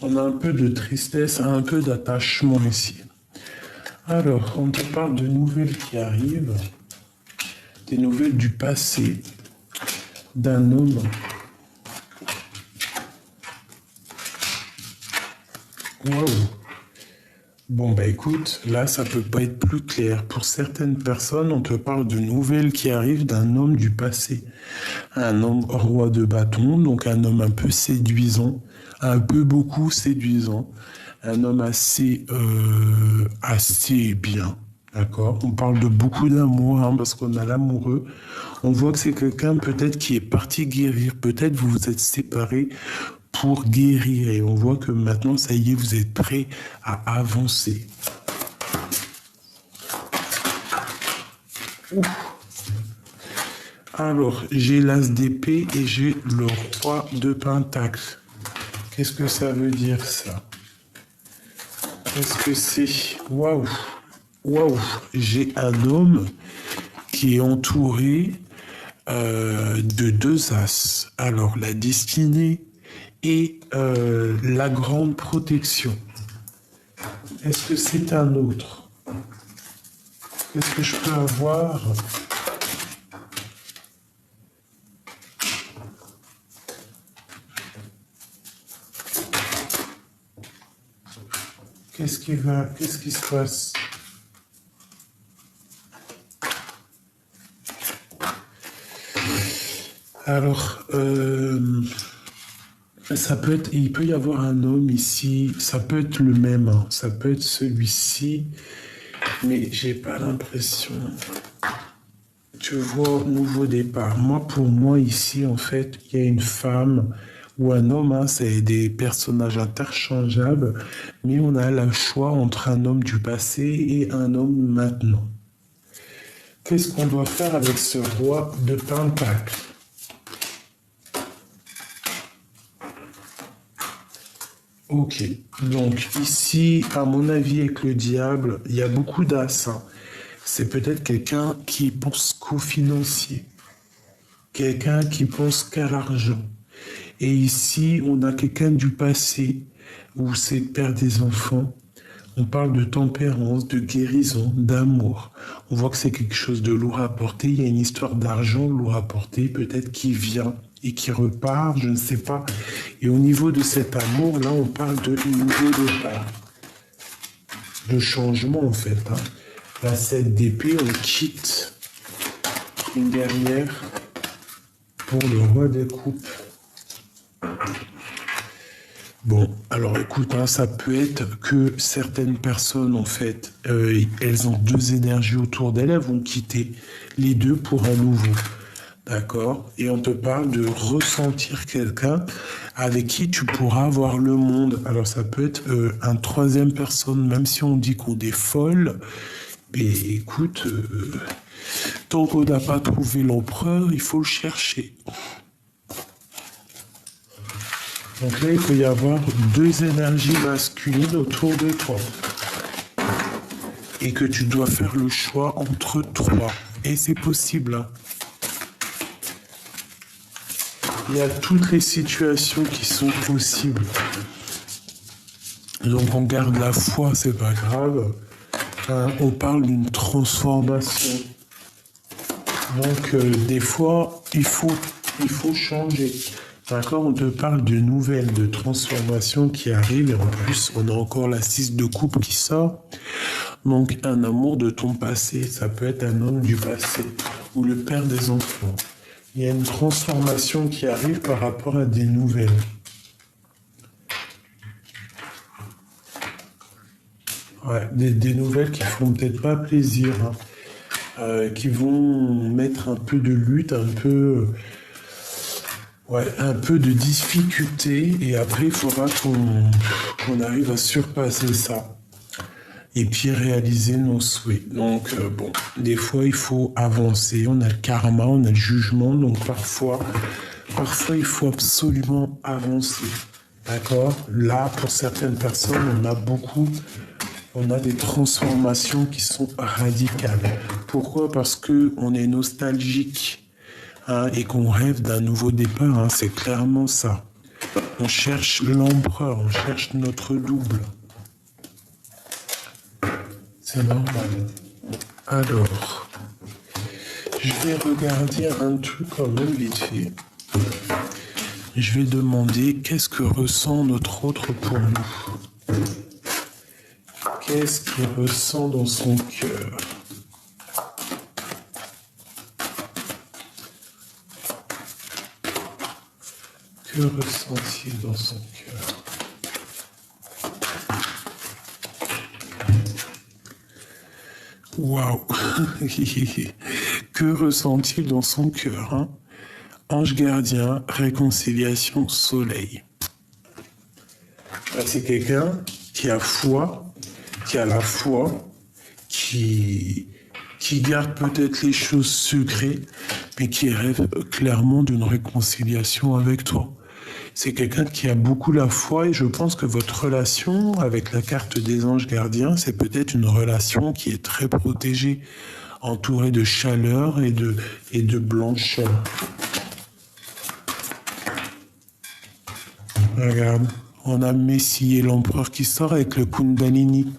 On a un peu de tristesse, un peu d'attachement ici. Alors, on te parle de nouvelles qui arrivent, des nouvelles du passé, d'un homme. Waouh! Bon, bah écoute, là, ça peut pas être plus clair. Pour certaines personnes, on te parle de nouvelles qui arrivent d'un homme du passé. Un homme roi de bâton, donc un homme un peu séduisant, un peu beaucoup séduisant. Un homme assez bien, d'accord? On parle de beaucoup d'amour, hein, parce qu'on a l'amoureux. On voit que c'est quelqu'un peut-être qui est parti guérir. Peut-être vous vous êtes séparés pour guérir. Et on voit que maintenant, ça y est, vous êtes prêts à avancer. Ouf. Alors, j'ai l'as d'épée et j'ai le roi de pentacle. Qu'est-ce que ça veut dire, ça? Qu'est-ce que c'est? Waouh! Waouh! J'ai un homme qui est entouré de deux as. Alors, la destinée et la grande protection. Est-ce que c'est un autre? Qu'est-ce que je peux avoir? Qu'est-ce qui se passe? Alors, ça peut être, il peut y avoir un homme ici, ça peut être le même, hein, ça peut être celui-ci, mais j'ai pas l'impression. Tu vois, nouveau départ. Moi, pour moi, ici, en fait, il y a une femme ou un homme, hein, c'est des personnages interchangeables, mais on a le choix entre un homme du passé et un homme maintenant. Qu'est-ce qu'on doit faire avec ce roi de pentacle? Ok, donc ici, à mon avis, avec le diable, il y a beaucoup d'as. Hein. C'est peut-être quelqu'un qui pense qu'au financier, quelqu'un qui pense qu'à l'argent. Et ici, on a quelqu'un du passé, où c'est le père des enfants. On parle de tempérance, de guérison, d'amour. On voit que c'est quelque chose de lourd à porter. Il y a une histoire d'argent lourd à porter, peut-être qui vient et qui repart, je ne sais pas. Et au niveau de cet amour, là, on parle de nouveau départ. De changement, en fait. Hein. La 7 d'épée, on quitte une guerrière pour le roi des coupes. Bon, alors écoute, hein, ça peut être que certaines personnes, en fait, elles ont deux énergies autour d'elles, elles vont quitter les deux pour un nouveau. D'accord? Et on te parle de ressentir quelqu'un avec qui tu pourras voir le monde. Alors ça peut être un troisième personne, même si on dit qu'on est folle. Mais écoute, tant qu'on n'a pas trouvé l'empereur, il faut le chercher. Donc là, il peut y avoir deux énergies masculines autour de toi. Et que tu dois faire le choix entre trois. Et c'est possible. Hein. Il y a toutes les situations qui sont possibles. Donc on garde la foi, c'est pas grave. Hein, on parle d'une transformation. Donc des fois, il faut changer. D'accord, on te parle de nouvelles, de transformations qui arrivent. Et en plus, on a encore la 6 de coupe qui sort. Donc, un amour de ton passé, ça peut être un homme du passé ou le père des enfants. Il y a une transformation qui arrive par rapport à des nouvelles. Ouais, des nouvelles qui font peut-être pas plaisir, hein, qui vont mettre un peu de lutte, un peu de difficulté, et après il faudra qu'on arrive à surpasser ça et puis réaliser nos souhaits. Donc bon, des fois il faut avancer, on a le karma, on a le jugement, donc parfois il faut absolument avancer. D'accord? Là, pour certaines personnes, on a des transformations qui sont radicales. Pourquoi? Parce que on est nostalgique, hein, et qu'on rêve d'un nouveau départ. Hein, c'est clairement ça. On cherche l'empereur, on cherche notre double. C'est normal. Alors, je vais regarder un truc quand même vite fait. Je vais demander qu'est-ce que ressent notre autre pour nous. Qu'est-ce qu'il ressent dans son cœur? Que ressent-il dans son cœur? Waouh! Que ressent-il dans son cœur, hein? Ange gardien, réconciliation, soleil. C'est quelqu'un qui a foi, qui a la foi, qui garde peut-être les choses secrètes, mais qui rêve clairement d'une réconciliation avec toi. C'est quelqu'un qui a beaucoup la foi, et je pense que votre relation avec la carte des anges gardiens, c'est peut-être une relation qui est très protégée, entourée de chaleur et de blancheur. Regarde, on a Messie et l'empereur qui sort avec le Kundalini.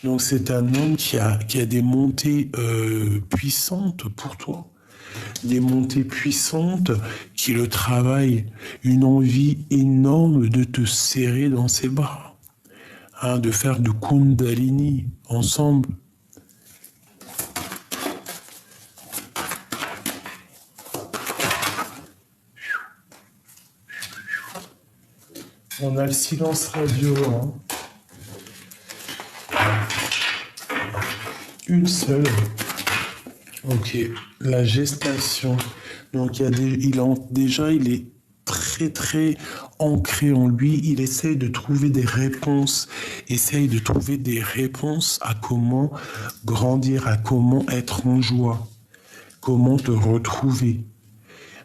Donc c'est un homme qui a des montées puissantes pour toi. Des montées puissantes qui le travaillent. Une envie énorme de te serrer dans ses bras. Hein, de faire du Kundalini ensemble. On a le silence radio, hein. Une seule. Ok, la gestation. Donc il est très très ancré en lui. Il essaye de trouver des réponses. À comment grandir, à comment être en joie, comment te retrouver.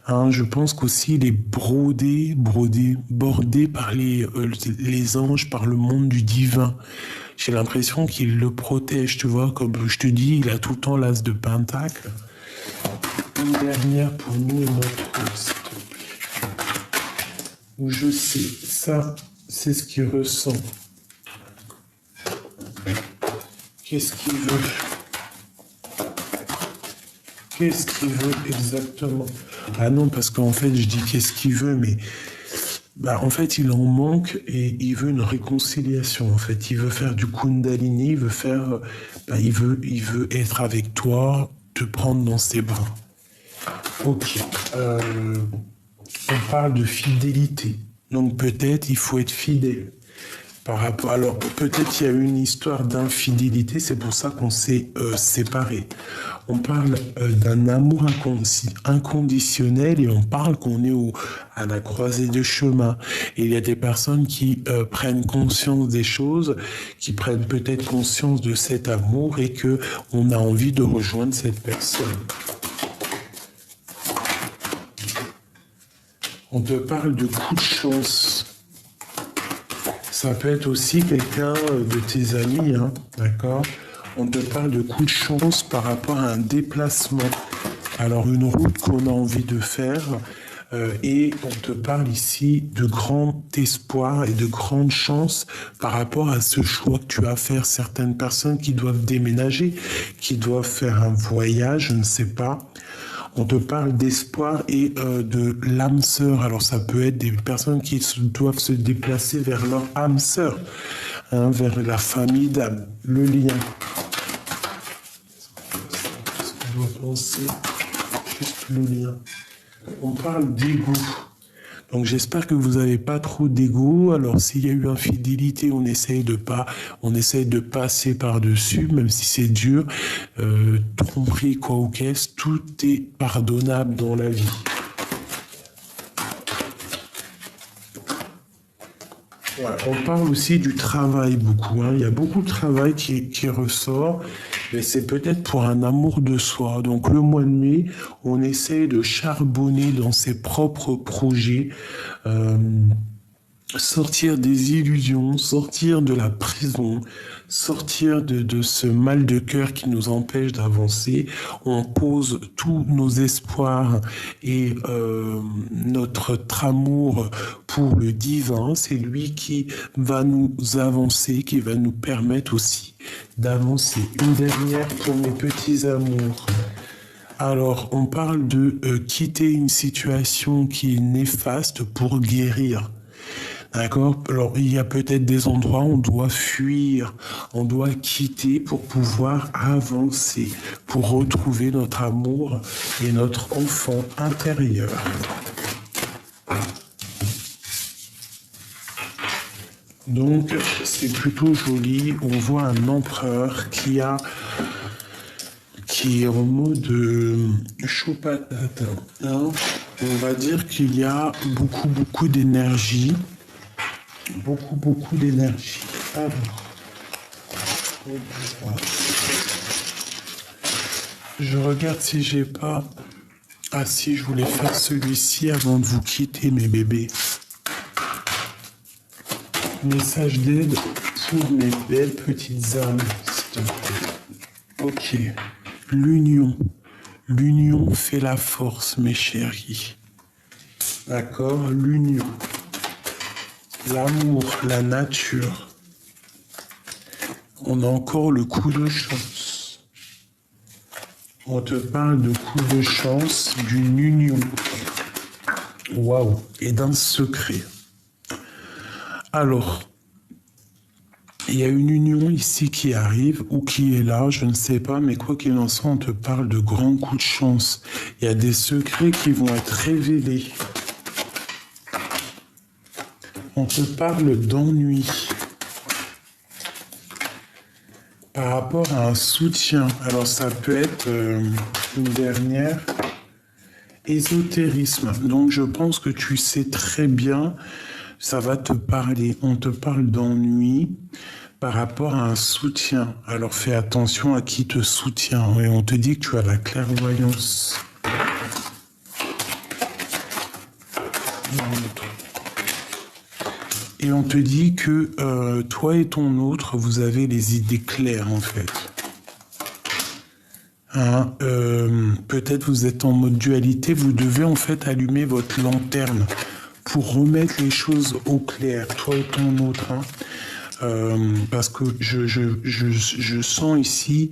Hein, je pense qu'aussi il est bordé par les anges, par le monde du divin. J'ai l'impression qu'il le protège, tu vois, comme je te dis, il a tout le temps l'as de pentacle. Une dernière pour nous et notre s'il te plaît. Où je sais, ça, c'est ce qu'il ressent. Qu'est-ce qu'il veut? Qu'est-ce qu'il veut exactement? Ah non, parce qu'en fait, je dis qu'est-ce qu'il veut, mais en fait, il en manque et il veut une réconciliation. En fait, il veut faire du Kundalini, il veut être avec toi, te prendre dans ses bras. Ok. On parle de fidélité. Donc peut-être il faut être fidèle. Alors peut-être il y a eu une histoire d'infidélité, c'est pour ça qu'on s'est séparés. On parle d'un amour inconditionnel, et on parle qu'on est à la croisée de chemin. Et il y a des personnes qui prennent conscience des choses, qui prennent peut-être conscience de cet amour, et que on a envie de rejoindre cette personne. On te parle de coup de chance. Ça peut être aussi quelqu'un de tes amis, hein, d'accord? On te parle de coup de chance par rapport à un déplacement. Alors, une route qu'on a envie de faire, et on te parle ici de grand espoir et de grande chance par rapport à ce choix que tu as à faire. Certaines personnes qui doivent déménager, qui doivent faire un voyage, je ne sais pas. On te parle d'espoir et de l'âme sœur. Alors ça peut être des personnes qui doivent se déplacer vers leur âme sœur, hein, vers la famille d'âme, le lien. Est-ce qu'on doit penser juste le lien? On parle d'ego. Donc j'espère que vous n'avez pas trop d'ego. Alors s'il y a eu infidélité, on essaye de passer par-dessus, même si c'est dur. Tromperie, quoi ou qu'est-ce, tout est pardonnable dans la vie. Voilà. On parle aussi du travail beaucoup, hein. Il y a beaucoup de travail qui ressort, mais c'est peut-être pour un amour de soi. Donc le mois de mai, on essaie de charbonner dans ses propres projets, sortir des illusions, sortir de la prison, sortir de ce mal de cœur qui nous empêche d'avancer. On pose tous nos espoirs et notre amour pour le divin. C'est lui qui va nous avancer, qui va nous permettre aussi d'avancer. Une dernière pour mes petits amours. Alors, on parle de quitter une situation qui est néfaste pour guérir. D'accord? Alors, il y a peut-être des endroits où on doit fuir, on doit quitter pour pouvoir avancer, pour retrouver notre amour et notre enfant intérieur. Donc, c'est plutôt joli. On voit un empereur qui est en mode chaud patate. Hein? On va dire qu'il y a beaucoup d'énergie. Beaucoup d'énergie. Alors, je regarde si j'ai pas... Ah si, je voulais faire celui-ci avant de vous quitter, mes bébés. Message d'aide pour mes belles petites âmes, s'il te plaît. Ok. L'union. L'union fait la force, mes chéris. D'accord? L'union. L'amour, la nature. On a encore le coup de chance. On te parle de coup de chance, d'une union. Waouh! Et d'un secret. Alors, il y a une union ici qui arrive ou qui est là, je ne sais pas, mais quoi qu'il en soit, on te parle de grands coups de chance. Il y a des secrets qui vont être révélés. On te parle d'ennui par rapport à un soutien. Alors ça peut être une dernière, ésotérisme. Donc je pense que tu sais très bien, ça va te parler. On te parle d'ennui par rapport à un soutien. Alors fais attention à qui te soutient. Et on te dit que tu as la clairvoyance. Et on te dit que toi et ton autre, vous avez les idées claires, en fait. Hein, peut-être vous êtes en mode dualité, vous devez en fait allumer votre lanterne pour remettre les choses au clair, toi et ton autre. Hein. Parce que je sens ici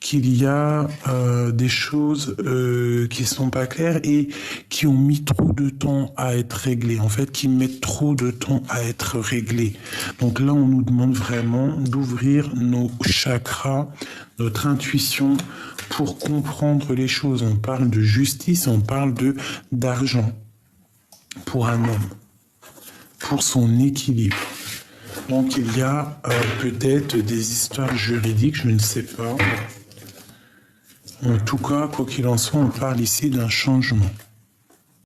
qu'il y a des choses qui sont pas claires et qui ont mis trop de temps à être réglées. En fait, qui mettent trop de temps à être réglées. Donc là, on nous demande vraiment d'ouvrir nos chakras, notre intuition pour comprendre les choses. On parle de justice, on parle d'argent pour un homme, pour son équilibre. Donc il y a peut-être des histoires juridiques, je ne sais pas. En tout cas, quoi qu'il en soit, on parle ici d'un changement.